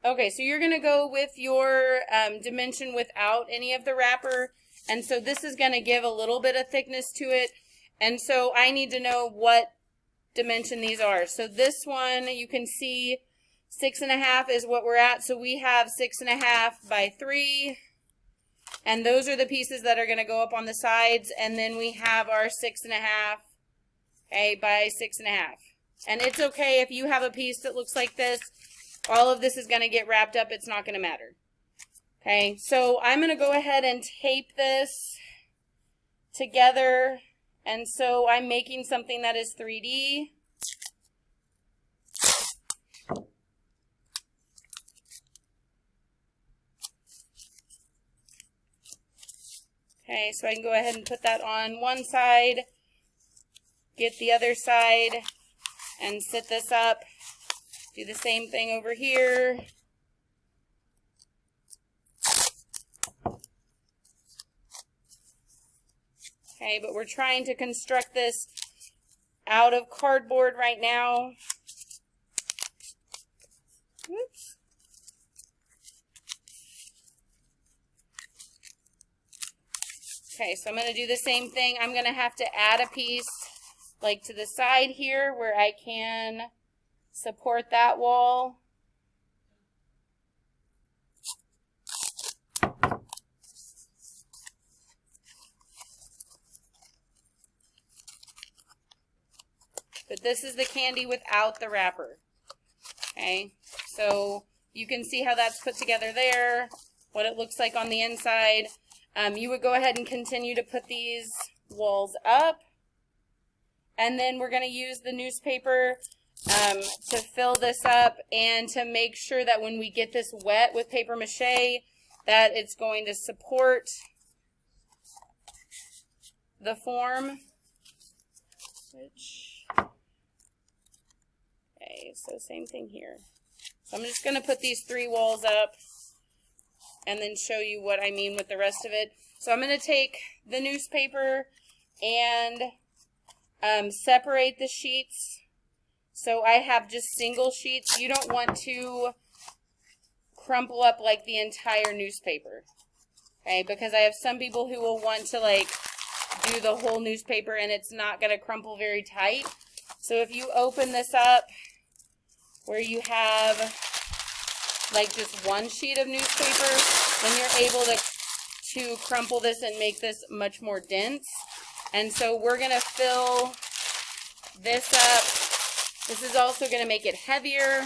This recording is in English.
Okay, so you're going to go with your dimension without any of the wrapper. And so this is going to give a little bit of thickness to it. And so I need to know what dimension these are. So this one, you can see 6.5 is what we're at. So we have 6.5 by 3. And those are the pieces that are going to go up on the sides. And then we have our 6.5, okay, by 6.5. And it's okay if you have a piece that looks like this. All of this is going to get wrapped up. It's not going to matter. Okay, so I'm going to go ahead and tape this together. And so I'm making something that is 3D. Okay, so I can go ahead and put that on one side, get the other side, and sit this up. Do the same thing over here. Okay, but we're trying to construct this out of cardboard right now. Whoops. Okay, so I'm going to do the same thing. I'm going to have to add a piece like to the side here where I can support that wall. But this is the candy without the wrapper. Okay, so you can see how that's put together there, what it looks like on the inside. You would go ahead and continue to put these walls up. And then we're going to use the newspaper to fill this up and to make sure that when we get this wet with paper mache, that it's going to support the form. Okay, so same thing here. So I'm just going to put these 3 walls up and then show you what I mean with the rest of it. So I'm going to take the newspaper and separate the sheets. So I have just single sheets. You don't want to crumple up like the entire newspaper. Okay, because I have some people who will want to like do the whole newspaper and it's not going to crumple very tight. So if you open this up where you have like just one sheet of newspaper, then you're able to crumple this and make this much more dense. And so we're going to fill this up. This is also going to make it heavier.